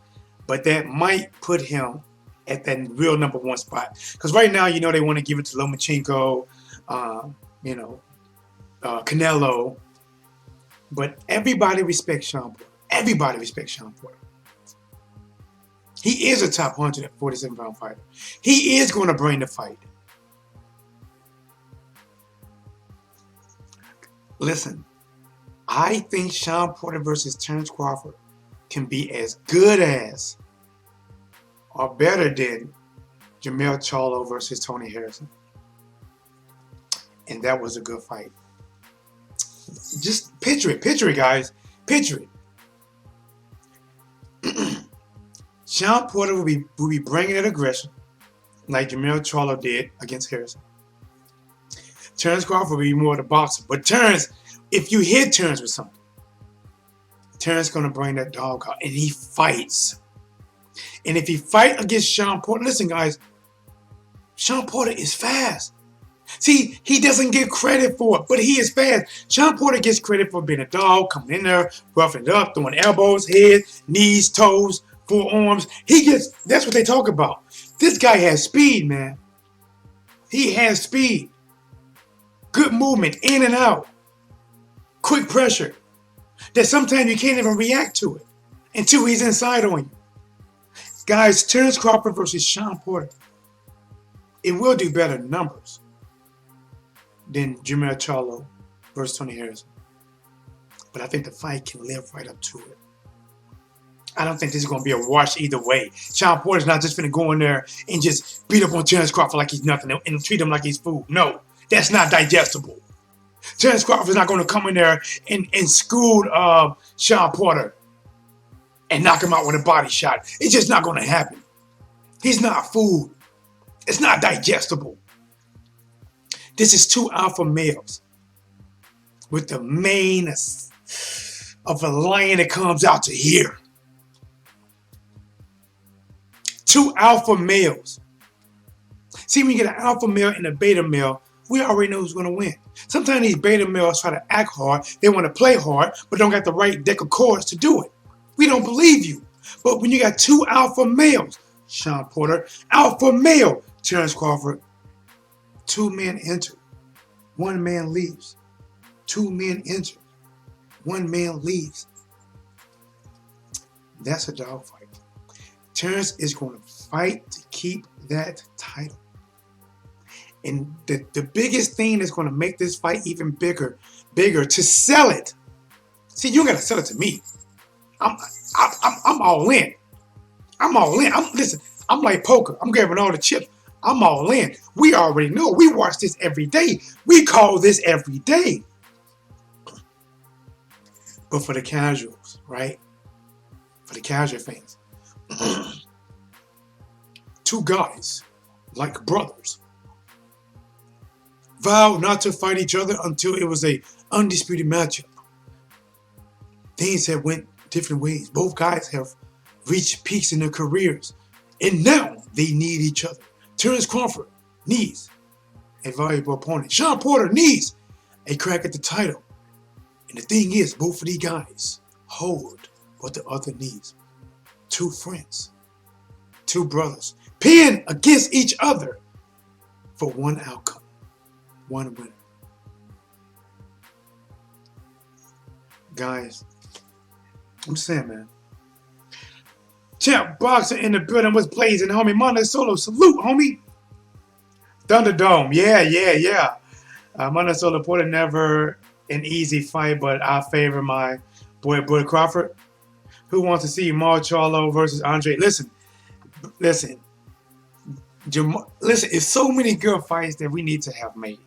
but that might put him at that real number one spot. Because right now, they want to give it to Lomachenko, Canelo, but everybody respects Shawn Porter. Everybody respects Shawn Porter. He is a top 147-pound fighter. He is going to bring the fight. Listen, I think Shawn Porter versus Terence Crawford can be as good as or better than Jermell Charlo versus Tony Harrison. And that was a good fight. Just picture it, guys. Picture it. Shawn Porter will be bringing that aggression like Jermell Charlo did against Harrison. Terence Crawford will be more the boxer. But Terence, if you hit Terence with something, Terence going to bring that dog out. And he fights. And if he fight against Shawn Porter, listen, guys, Shawn Porter is fast. See, he doesn't get credit for it, but he is fast. Shawn Porter gets credit for being a dog, coming in there, roughing it up, throwing elbows, head, knees, toes, forearms. That's what they talk about. This guy has speed, man. He has speed. Good movement, in and out. Quick pressure. That sometimes you can't even react to it until he's inside on you. Guys, Terence Crawford versus Shawn Porter. It will do better numbers than Jermell Charlo versus Tony Harrison. But I think the fight can live right up to it. I don't think this is going to be a wash either way. Shawn Porter's not just going to go in there and just beat up on Terence Crawford like he's nothing and treat him like he's food. No, that's not digestible. Terence Crawford's not going to come in there and school Shawn Porter and knock him out with a body shot. It's just not going to happen. He's not food. It's not digestible. This is two alpha males with the mane of a lion that comes out to here. Two alpha males. See, when you get an alpha male and a beta male, we already know who's going to win. Sometimes these beta males try to act hard. They want to play hard, but don't got the right deck of cards to do it. We don't believe you. But when you got two alpha males, Shawn Porter, alpha male, Terence Crawford, two men enter. One man leaves. Two men enter. One man leaves. That's a dogfight. Terence is going to fight to keep that title. And the biggest thing that's going to make this fight even bigger, to sell it. See, you got to sell it to me. I'm all in. I'm all in. Listen, I'm like poker. I'm grabbing all the chips. I'm all in. We already know. We watch this every day. We call this every day. But for the casuals, right? For the casual fans. Two guys, like brothers, vowed not to fight each other until it was a undisputed matchup. Things have went different ways. Both guys have reached peaks in their careers, and now they need each other. Terence Crawford needs a valuable opponent. Shawn Porter needs a crack at the title. And the thing is, both of these guys hold what the other needs. Two friends, two brothers, pinned against each other for one outcome, one winner. Guys, I'm saying, man. Champ boxer in the building was blazing, homie. Monday Solo, salute, homie. Thunderdome, yeah. Monday Solo Porter never an easy fight, but I favor my boy Crawford. Who wants to see Mar Charlo versus Andre? Listen. Listen, it's so many good fights that we need to have made.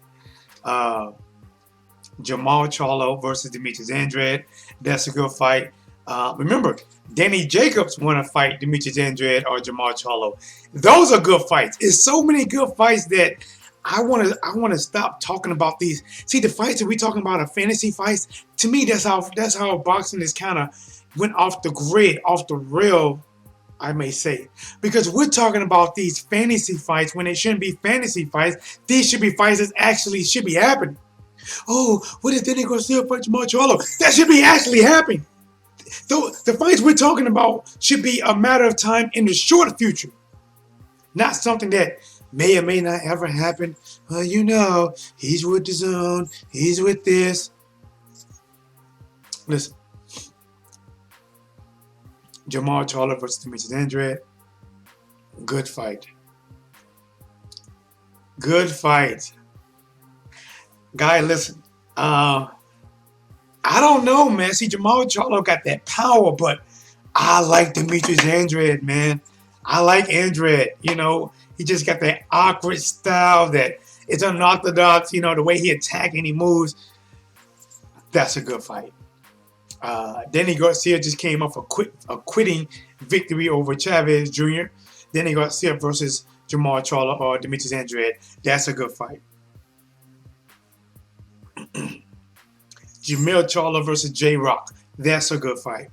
Jamal Charlo versus Demetrius Andrade. That's a good fight. Remember, Danny Jacobs want to fight Demetrius Andrade or Jamal Charlo. Those are good fights. It's so many good fights that I want to stop talking about these. See, the fights that we talking about are fantasy fights. To me, that's how boxing is kind of went off the grid, off the rail, I may say, because we're talking about these fantasy fights when it shouldn't be fantasy fights. These should be fights that actually should be happening. Oh, what is Danny Garcia fight Jamal Charlo? That should be actually happening. The fights we're talking about should be a matter of time in the short future, not something that may or may not ever happen. Well, he's with the zone, he's with this. Listen, Jamal Charlo versus Demetrius Andrade, good fight. Good fight. Guy, listen, I don't know, man. See, Jamal Charlo got that power, but I like Demetrius Andrade, man. I like Andrade. He just got that awkward style that it's unorthodox. The way he attacks and he moves. That's a good fight. Danny Garcia just came off a quitting victory over Chavez Jr. Danny Garcia versus Jamal Charlo or Demetrius Andrade. That's a good fight. Jamil Charlo versus J-Rock. That's a good fight.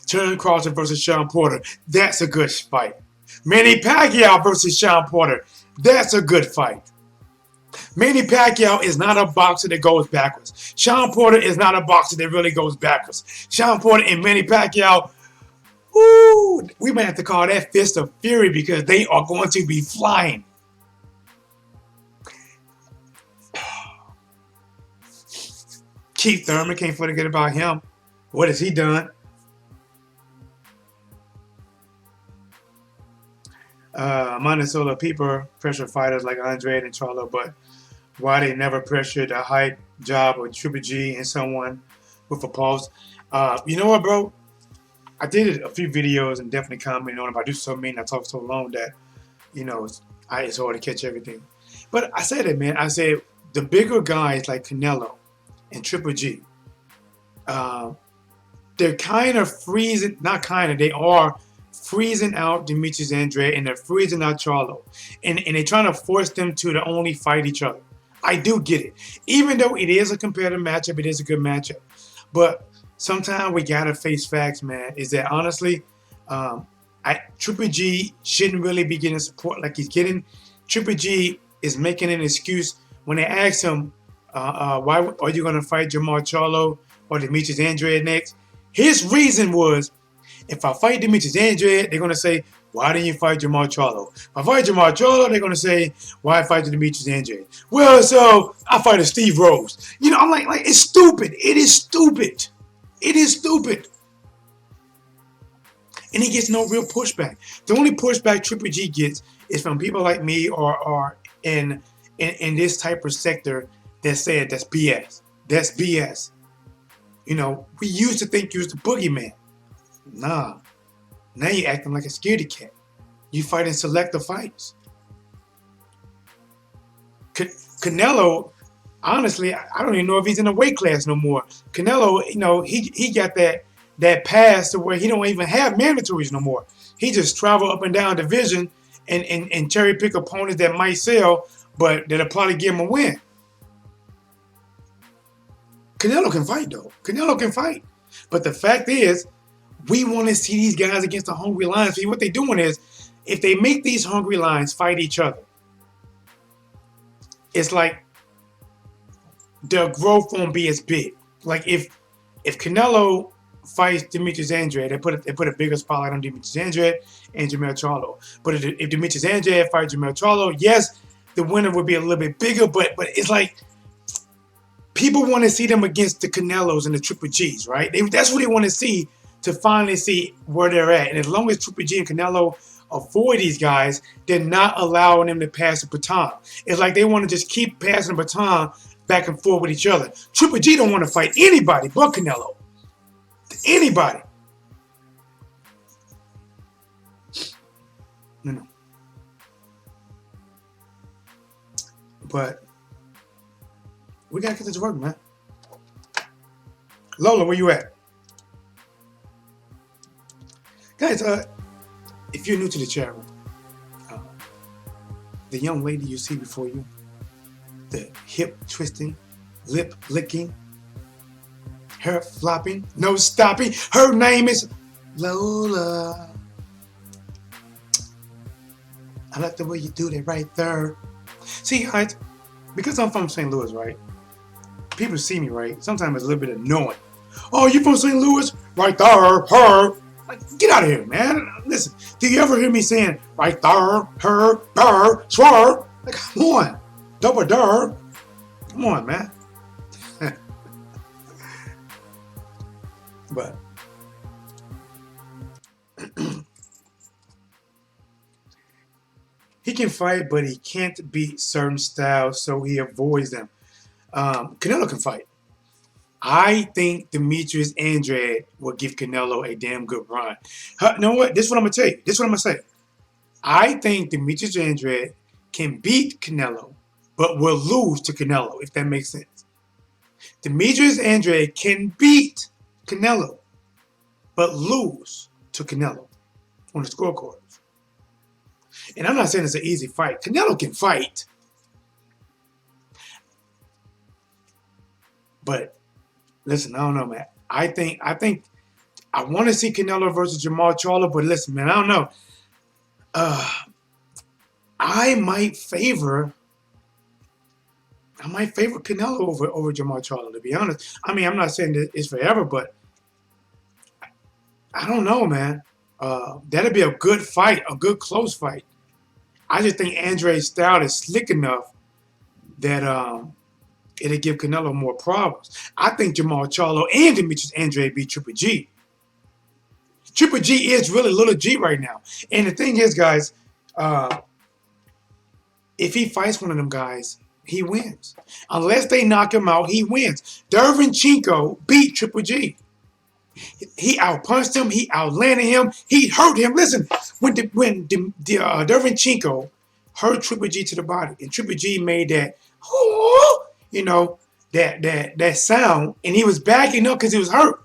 Terence Crawford versus Shawn Porter. That's a good fight. Manny Pacquiao versus Shawn Porter. That's a good fight. Manny Pacquiao is not a boxer that goes backwards. Shawn Porter is not a boxer that really goes backwards. Shawn Porter and Manny Pacquiao, we might have to call that Fist of Fury because they are going to be flying. Keith Thurman, can't forget about him. What has he done? Minnesota people pressure fighters like Andre and Charlo, but why they never pressured a height job or Triple G and someone with a pulse? You know what, bro? I did a few videos and definitely commented on it, but I do so mean, I talk so long that, it's hard to catch everything. But I said it, man. I said the bigger guys like Canelo and Triple G, they're kind of freezing, not kind of, they are freezing out Demetrius Andrade and they're freezing out Charlo. And they're trying to force them to only fight each other. I do get it. Even though it is a competitive matchup, it is a good matchup. But sometimes we got to face facts, man, is that honestly, Triple G shouldn't really be getting support like he's getting. Triple G is making an excuse when they ask him, why are you going to fight Jamal Charlo or Demetrius Andrade next? His reason was, if I fight Demetrius Andrade, they're going to say, why didn't you fight Jamal Charlo? If I fight Jamal Charlo, they're going to say, why fight Demetrius Andrade? Well, so I fight Steve Rose. I'm like, it's stupid. It is stupid. It is stupid. And he gets no real pushback. The only pushback Triple G gets is from people like me or in this type of sector that said that's BS. That's BS. We used to think you was the boogeyman. Nah. Now you're acting like a scaredy cat. You fighting selective fights. Canelo, honestly, I don't even know if he's in the weight class no more. Canelo, he got that pass to where he don't even have mandatories no more. He just travel up and down division and cherry pick opponents that might sell, but that'll probably give him a win. Canelo can fight, though. Canelo can fight. But the fact is, we want to see these guys against the Hungry Lions. See, what they're doing is, if they make these Hungry Lions fight each other, it's like their growth won't be as big. Like if Canelo fights Demetrius Andrade, they put a bigger spotlight on Demetrius Andrade and Jamel Charlo. But if Demetrius Andrade fights Jamel Charlo, yes, the winner would be a little bit bigger, but it's like People want to see them against the Canelos and the Triple Gs, right? That's what they want to see, to finally see where they're at. And as long as Triple G and Canelo avoid these guys, they're not allowing them to pass the baton. It's like they want to just keep passing the baton back and forth with each other. Triple G don't want to fight anybody but Canelo. Anybody. You know. But we gotta get this work, man. Lola, where you at? Guys, if you're new to the chat room, the young lady you see before you, the hip twisting, lip licking, hair flopping, no stopping, her name is Lola. I like the way you do that right there. See, guys, because I'm from St. Louis, right? People see me, right? Sometimes it's a little bit annoying. Oh, you from St. Louis? Right there, her. Like, get out of here, man. Listen, do you ever hear me saying, right there, her, der, swerve? Like, come on. Double der. Come on, man. But he can fight, but he can't beat certain styles, so he avoids them. Canelo can fight. I think Demetrius Andrade will give Canelo a damn good run. You know what? This is what I'm going to tell you. This is what I'm going to say. I think Demetrius Andrade can beat Canelo, but will lose to Canelo, if that makes sense. Demetrius Andrade can beat Canelo, but lose to Canelo on the scorecards. And I'm not saying it's an easy fight. Canelo can fight. But listen, I don't know, man. I think I want to see Canelo versus Jamal Charlo, but listen, man, I don't know. I might favor Canelo over Jamal Charlo, to be honest. I mean, I'm not saying that it's forever, but I don't know, man. That'd be a good fight, a good close fight. I just think Andrade's style is slick enough that it'll give Canelo more problems. I think Jamal Charlo and Demetrius Andrade beat Triple G. Triple G is really little G right now. And the thing is, guys, if he fights one of them guys, he wins. Unless they knock him out, he wins. Dervinchenko beat Triple G. He outpunched him. He outlanded him. He hurt him. Listen, when Dervinchenko hurt Triple G to the body, and Triple G made that, that sound, and he was backing up because he was hurt.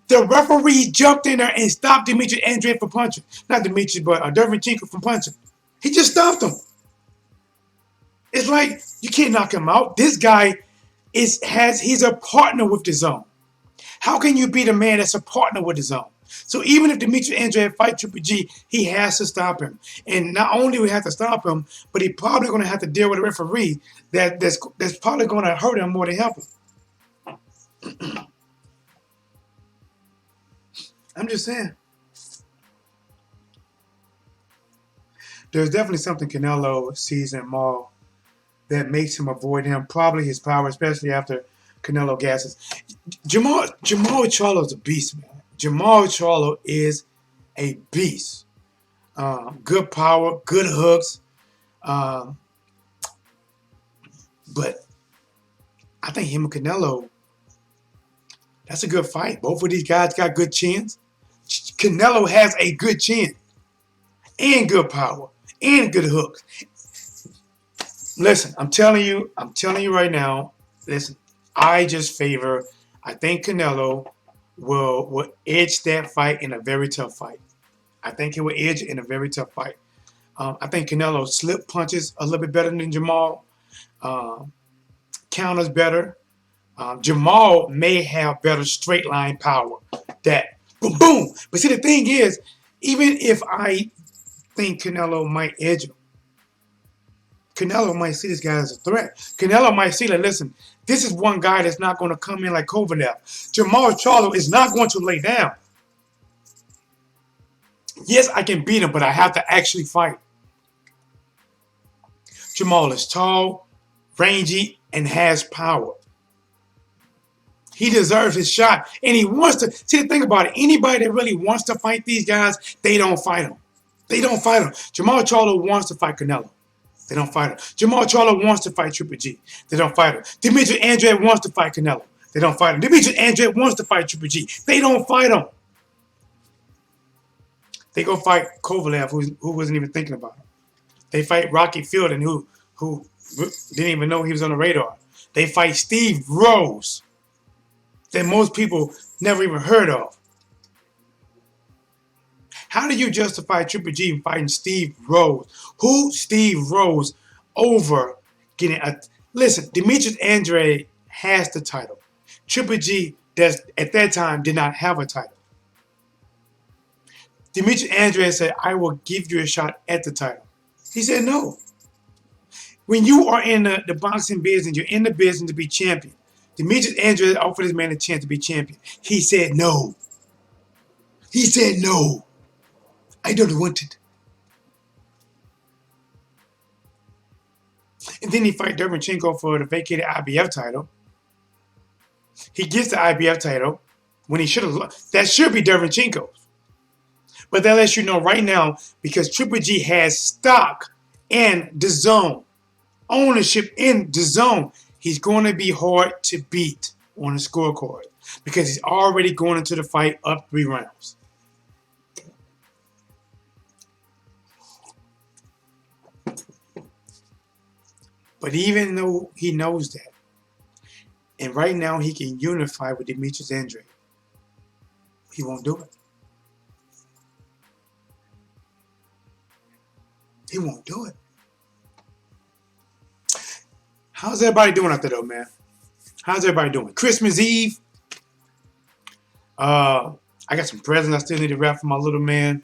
The referee jumped in there and stopped Demetrius Andrade from punching. Not Demetrius, but Dervinchenko from punching. He just stopped him. It's like, you can't knock him out. This guy he's a partner with the zone. How can you beat a man that's a partner with the zone? So even if Demetrius Andrade fight Triple G, he has to stop him. And not only will he have to stop him, but he's probably going to have to deal with a referee that's probably going to hurt him more than help him. I'm just saying. There's definitely something Canelo sees in Maul that makes him avoid him. Probably his power, especially after Canelo gasses. Jamal Charlo's a beast, man. Jamal Charlo is a beast. Good power, good hooks. But I think him and Canelo, that's a good fight. Both of these guys got good chins. Canelo has a good chin and good power and good hooks. Listen, I'm telling you right now, listen, I think Canelo will edge that fight in a very tough fight. I think he will edge in a very tough fight. I think Canelo slip punches a little bit better than Jamal. Counters better. Jamal may have better straight line power. That boom, boom. But see, the thing is, even if I think Canelo might edge him, Canelo might see this guy as a threat. Canelo might see that, listen, this is one guy that's not going to come in like Kovalev. Jamal Charlo is not going to lay down. Yes, I can beat him, but I have to actually fight. Jamal is tall, rangy, and has power. He deserves his shot, and he wants to. See, the thing about it, anybody that really wants to fight these guys, they don't fight them. They don't fight them. Jamal Charlo wants to fight Canelo. They don't fight him. Jamal Charlo wants to fight Triple G. They don't fight him. Demetrius Andrade wants to fight Canelo. They don't fight him. Demetrius Andrade wants to fight Triple G. They don't fight him. They go fight Kovalev, who wasn't even thinking about him. They fight Rocky Fielding, who didn't even know he was on the radar. They fight Steve Rose, that most people never even heard of. How do you justify Triple G fighting Steve Rose? Who Steve Rose over getting a... Listen, Demetrius Andrade has the title. Triple G does, at that time, did not have a title. Demetrius Andrade said, I will give you a shot at the title. He said no. When you are in the boxing business, you're in the business to be champion. Demetrius Andrade offered this man a chance to be champion. He said no. He said no. I don't want it. And then he fight Derevyanchenko for the vacated IBF title. He gets the IBF title when he should have. That should be Derevyanchenko's. But that lets you know right now, because Triple G has stock in DAZN, ownership in DAZN, he's going to be hard to beat on the scorecard because he's already going into the fight up 3 rounds. But even though he knows that, and right now he can unify with Demetrius Andrade, he won't do it. He won't do it. How's everybody doing out there, though, man? How's everybody doing? Christmas Eve. I got some presents I still need to wrap for my little man.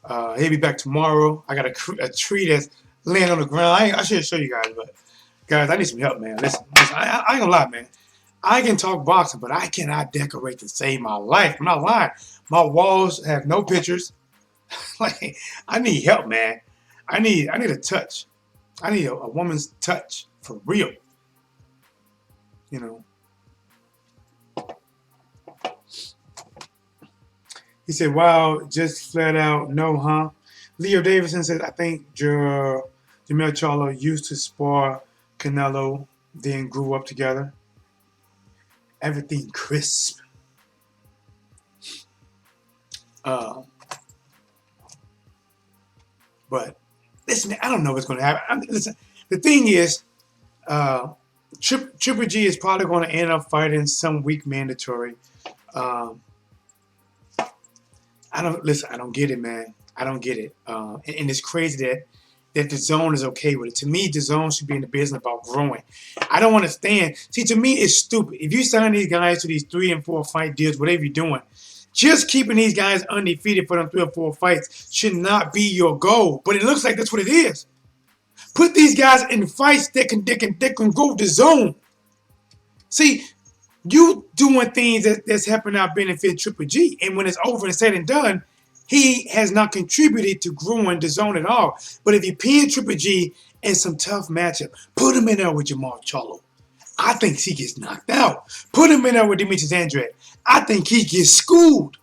He'll be back tomorrow. I got a tree that's laying on the ground. I should show you guys, but guys, I need some help, man. Listen, I ain't gonna lie, man. I can talk boxing, but I cannot decorate to save my life. I'm not lying. My walls have no pictures. Like, I need help, man. I need a touch. I need a woman's touch for real. You know. He said, wow, just flat out no, huh? Leo Davidson says, I think Jamil Charlo used to spar Canelo, then grew up together. Everything crisp. But listen, I don't know what's going to happen. Listen, the thing is, Triple G is probably going to end up fighting some weak mandatory. I don't get it, man. I don't get it. And it's crazy that DAZN is okay with it. To me, DAZN should be in the business about growing. I don't understand. See, to me, it's stupid. If you sign these guys to these 3 and 4 fight deals, whatever you're doing, just keeping these guys undefeated for them 3 or 4 fights should not be your goal. But it looks like that's what it is. Put these guys in fights that can go DAZN. See, you doing things that's helping out benefit Triple G, and when it's over and said and done, he has not contributed to growing DAZN at all. But if you're paying Triple G in some tough matchup, put him in there with Jamal Charlo. I think he gets knocked out. Put him in there with Demetrius Andrade. I think he gets schooled.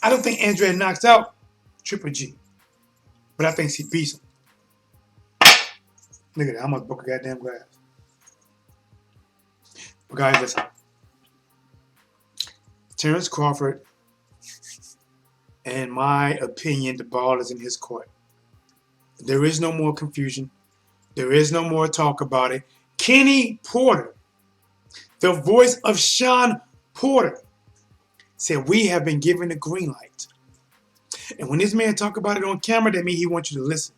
I don't think Andrade knocks out Triple G, but I think he beats him. Look at that. I almost broke a goddamn glass. But guys, listen. Terrence Crawford, in my opinion, the ball is in his court. There is no more confusion. There is no more talk about it. Kenny Porter, the voice of Shawn Porter, said we have been given the green light. And when this man talk about it on camera, that means he wants you to listen.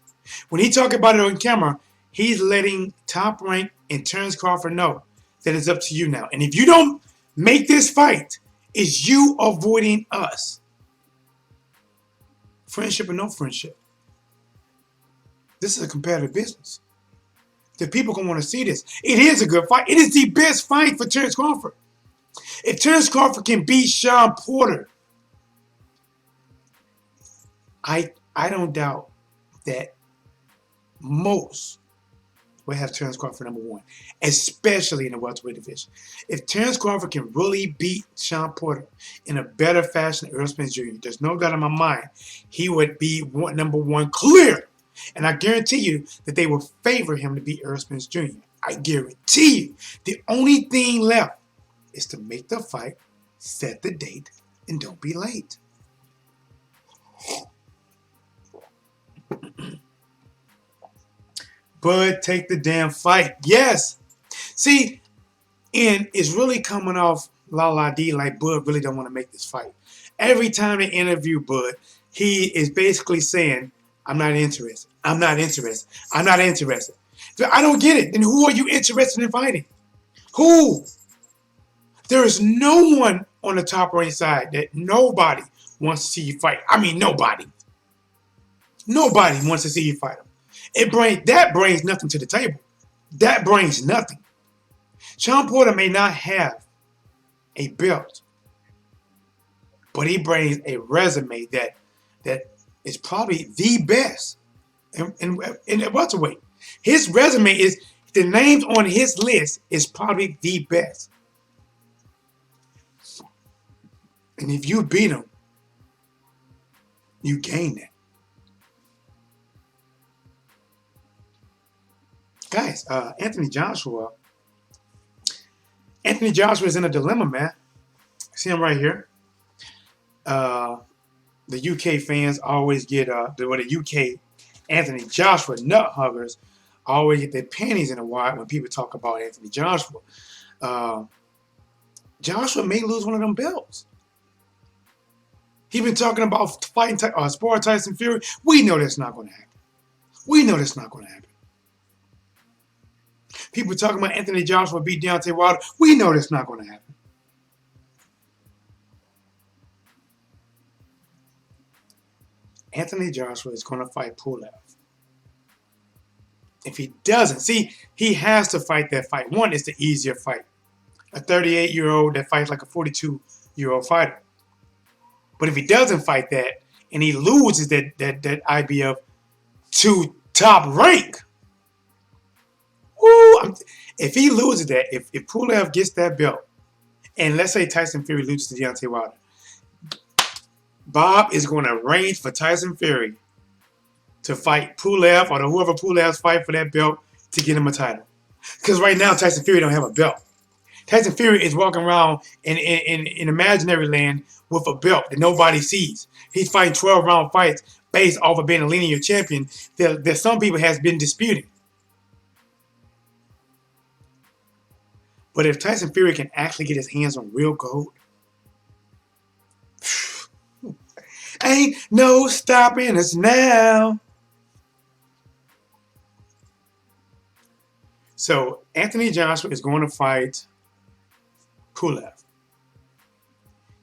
When he talk about it on camera, he's letting Top Rank and Terrence Crawford know that it's up to you now. And if you don't make this fight, it's you avoiding us. Friendship or no friendship. This is a competitive business. The people going to want to see this. It is a good fight. It is the best fight for Terrence Crawford. If Terrence Crawford can beat Shawn Porter, I don't doubt that most, we'll have Terence Crawford number one, especially in the welterweight division. If Terence Crawford can really beat Shawn Porter in a better fashion than Errol Spence Jr., there's no doubt in my mind he would be number one clear. And I guarantee you that they will favor him to beat Errol Spence Jr. I guarantee you. The only thing left is to make the fight, set the date, and don't be late. Bud, take the damn fight. Yes. See, and it's really coming off La D like Bud really don't want to make this fight. Every time they interview Bud, he is basically saying, I'm not interested. I'm not interested. I'm not interested. So I don't get it. Then who are you interested in fighting? Who? There is no one on the top right side that nobody wants to see you fight. I mean, nobody. Nobody wants to see you fight him. That brings nothing to the table. That brings nothing. Shawn Porter may not have a belt, but he brings a resume that is probably the best in welterweight. His resume is, the names on his list is probably the best. And if you beat him, you gain that. Guys, Anthony Joshua is in a dilemma, man. See him right here. The UK fans always get, the UK Anthony Joshua nut huggers always get their panties in a wad when people talk about Anthony Joshua. Joshua may lose one of them belts. He's been talking about fighting spar Tyson Fury. We know that's not going to happen. We know that's not going to happen. People talking about Anthony Joshua beat Deontay Wilder. We know that's not going to happen. Anthony Joshua is going to fight Pulev. If he doesn't, see, he has to fight that fight. One, it's the easier fight. A 38-year-old that fights like a 42-year-old fighter. But if he doesn't fight that and he loses that IBF to top rank, if he loses that, if Pulev gets that belt, and let's say Tyson Fury loses to Deontay Wilder, Bob is going to arrange for Tyson Fury to fight Pulev or whoever Pulev's fight for that belt to get him a title. Because right now, Tyson Fury don't have a belt. Tyson Fury is walking around in imaginary land with a belt that nobody sees. He's fighting 12-round fights based off of being a linear champion that some people has been disputing. But if Tyson Fury can actually get his hands on real gold, ain't no stopping us now. So Anthony Joshua is going to fight Pulev.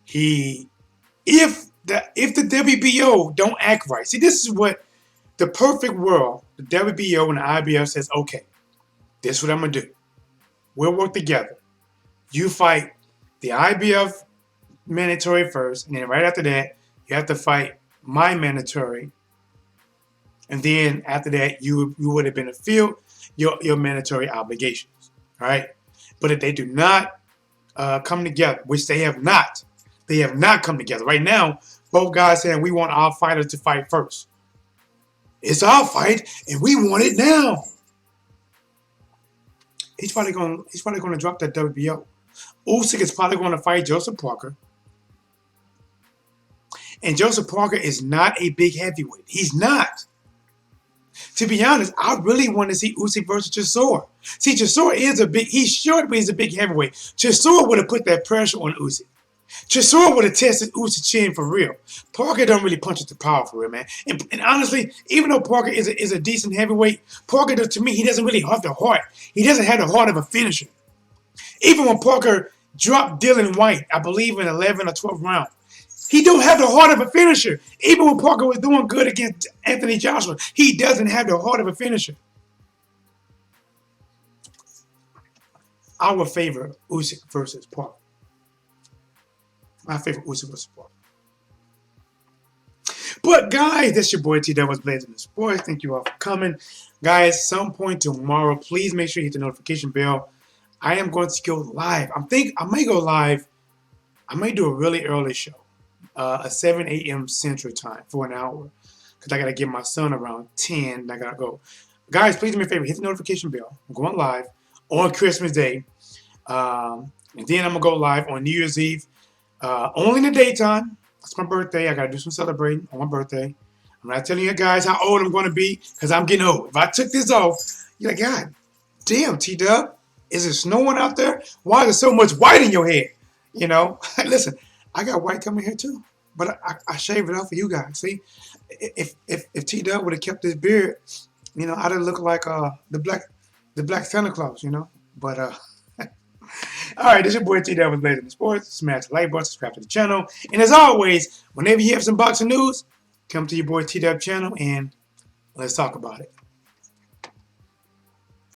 If the WBO don't act right, see, this is what the perfect world, the WBO and the IBF says, okay, this is what I'm going to do. We'll work together. You fight the IBF mandatory first, and then right after that, you have to fight my mandatory. And then after that, you would have been fulfilled your mandatory obligations. All right? But if they do not come together, which they have not come together. Right now, both guys saying we want our fighters to fight first. It's our fight, and we want it now. He's probably going to drop that WBO. Usyk is probably going to fight Joseph Parker. And Joseph Parker is not a big heavyweight. He's not. To be honest, I really want to see Usyk versus Chisora. See, Chisora he's short, but he's a big heavyweight. Chisora would have put that pressure on Usyk. Chisora would have tested Usyk's chin for real. Parker don't really punch at the power for real, man. And honestly, even though Parker is a decent heavyweight, Parker, to me, he doesn't really have the heart. He doesn't have the heart of a finisher. Even when Parker dropped Dylan White, I believe in 11 or 12 round, he don't have the heart of a finisher. Even when Parker was doing good against Anthony Joshua, he doesn't have the heart of a finisher. I would favor Usyk versus Parker. My favorite Usyk versus Parker. But guys, that's your boy T W's Blazing the Sports. Thank you all for coming. Guys, some point tomorrow, please make sure you hit the notification bell. I am going to go live. I might go live. I might do a really early show, a 7 a.m. Central Time for an hour, because I got to get my son around 10. And I got to go. Guys, please do me a favor. Hit the notification bell. I'm going live on Christmas Day. And then I'm going to go live on New Year's Eve. Only in the daytime. It's my birthday. I got to do some celebrating on my birthday. I'm not telling you guys how old I'm going to be, because I'm getting old. If I took this off, you're like, God damn, T-Dub, is it snowing out there? Why is there so much white in your head? You know, listen, I got white coming here too, but I shaved it off for you guys. See, if T-Dub would have kept his beard, you know, I'd have looked like the black Santa Claus, you know. But all right, this is your boy T-Dub with Blazing the Sports. Smash the like button, subscribe to the channel, and as always, whenever you have some boxing news, come to your boy T-Dub channel and let's talk about it.